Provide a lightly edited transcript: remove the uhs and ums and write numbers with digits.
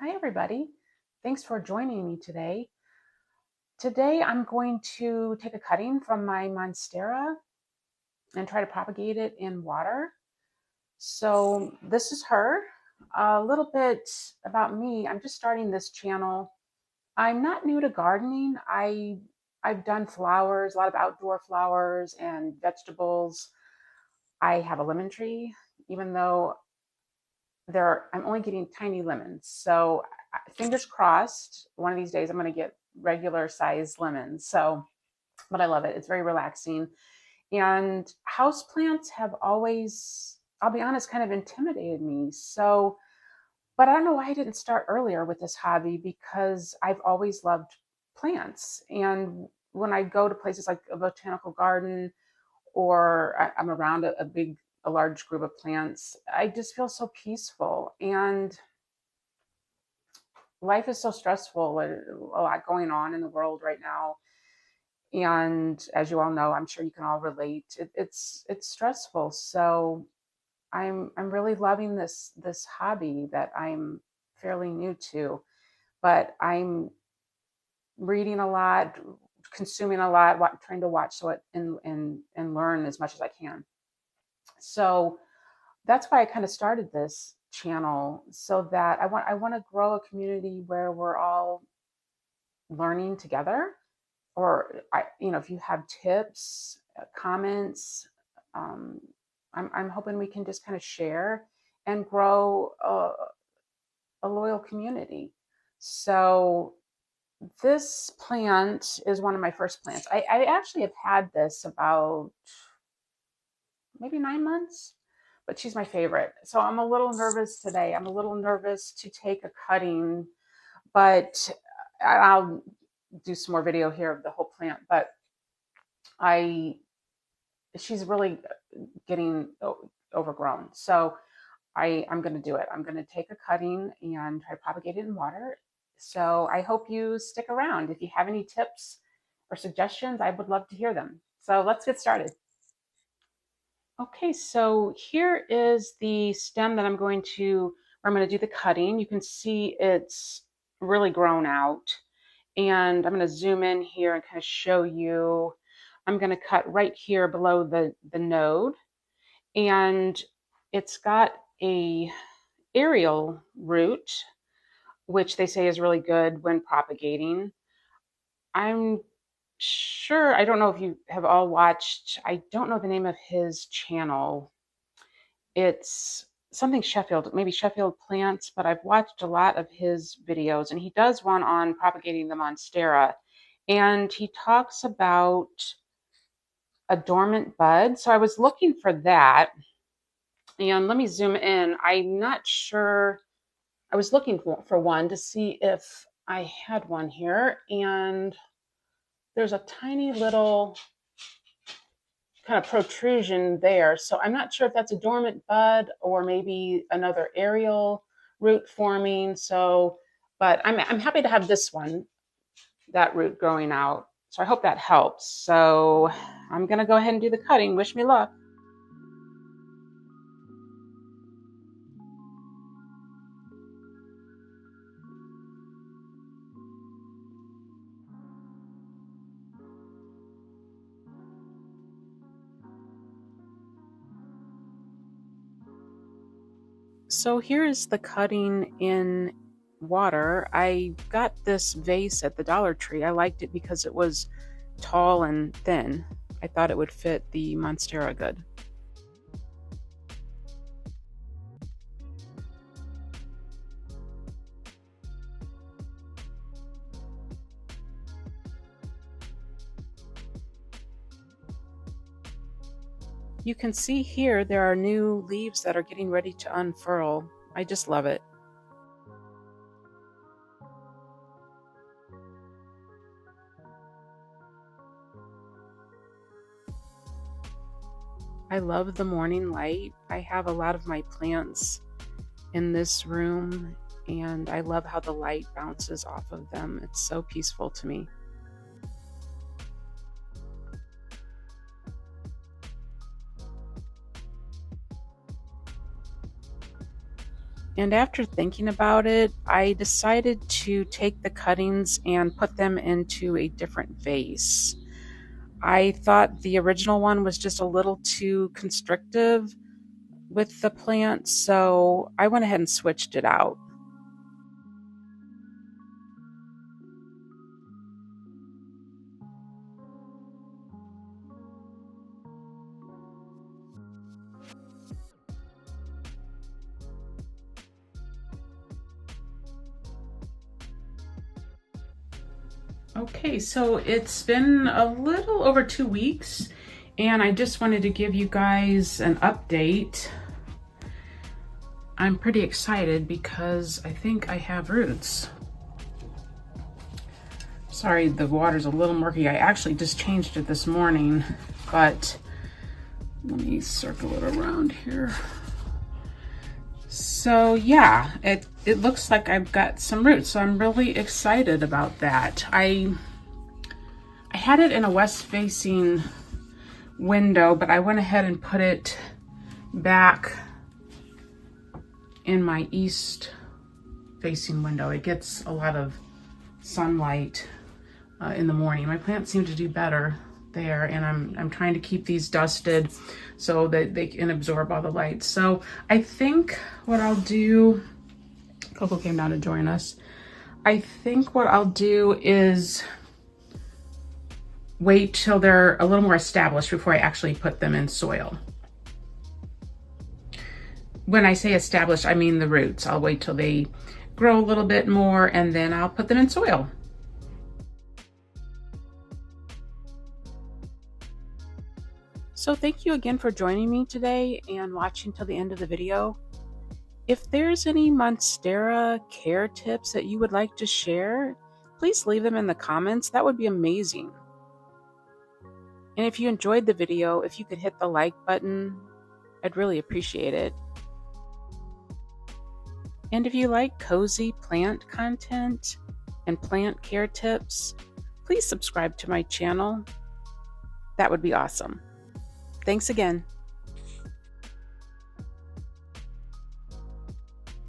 Hi, everybody. Thanks for joining me today. Today, I'm going to take a cutting from my Monstera and try to propagate it in water. So this is her. A little bit about me. I'm just starting this channel. I'm not new to gardening. I've done flowers, a lot of outdoor flowers and vegetables. I have a lemon tree, even though I'm only getting tiny lemons. So fingers crossed, one of these days I'm going to get regular size lemons. So, but I love it. It's very relaxing. And houseplants have always, I'll be honest, kind of intimidated me. So, but I don't know why I didn't start earlier with this hobby, because I've always loved plants. And when I go to places like a botanical garden, or I'm around a large group of plants, I just feel so peaceful. And life is so stressful, a lot going on in the world right now. And as you all know, I'm sure you can all relate. It's stressful. So I'm really loving this hobby that I'm fairly new to, but I'm reading a lot, consuming a lot, trying to watch so it and learn as much as I can. So that's why I kind of started this channel, so that I want to grow a community where we're all learning together. Or if you have tips, comments, um, I'm hoping we can just kind of share and grow a loyal community. So this plant is one of my first plants. I actually have had this about maybe 9 months, but she's my favorite. So I'm a little nervous today. I'm a little nervous to take a cutting, but I'll do some more video here of the whole plant. But I, she's really getting overgrown. So I'm going to do it. I'm going to take a cutting and try to propagate it in water. So I hope you stick around. If you have any tips or suggestions, I would love to hear them. So let's get started. Okay, so here is the stem that I'm going to do the cutting. You can see it's really grown out. And I'm going to zoom in here and kind of show you. I'm going to cut right here below the node. And it's got a aerial root, which they say is really good when propagating. I'm sure, I don't know if you have all watched, I don't know the name of his channel. It's something Sheffield, maybe Sheffield Plants, but I've watched a lot of his videos, and he does one on propagating the Monstera. And he talks about a dormant bud. So I was looking for that. And let me zoom in. I'm not sure. I was looking for one to see if I had one here. And there's a tiny little kind of protrusion there. So I'm not sure if that's a dormant bud or maybe another aerial root forming. So, but I'm happy to have this one, that root growing out. So I hope that helps. So I'm going to go ahead and do the cutting. Wish me luck. So here is the cutting in water. I got this vase at the Dollar Tree. I liked it because it was tall and thin. I thought it would fit the Monstera good. You can see here there are new leaves that are getting ready to unfurl. I just love it. I love the morning light. I have a lot of my plants in this room, and I love how the light bounces off of them. It's so peaceful to me. And after thinking about it, I decided to take the cuttings and put them into a different vase. I thought the original one was just a little too constrictive with the plant, so I went ahead and switched it out. Okay, so it's been a little over 2 weeks, and I just wanted to give you guys an update. I'm pretty excited because I think I have roots. Sorry, the water's a little murky. I actually just changed it this morning, but let me circle it around here. So yeah, it looks like I've got some roots, so I'm really excited about that. I had it in a west-facing window, but I went ahead and put it back in my east-facing window. It gets a lot of sunlight in the morning. My plants seem to do better there, and I'm trying to keep these dusted so that they can absorb all the light. So I think what I'll do, Coco came down to join us. I think what I'll do is wait till they're a little more established before I actually put them in soil. When I say established, I mean the roots. I'll wait till they grow a little bit more and then I'll put them in soil. So thank you again for joining me today and watching till the end of the video. If there's any Monstera care tips that you would like to share, please leave them in the comments. That would be amazing. And if you enjoyed the video, if you could hit the like button, I'd really appreciate it. And if you like cozy plant content and plant care tips, please subscribe to my channel. That would be awesome. Thanks again.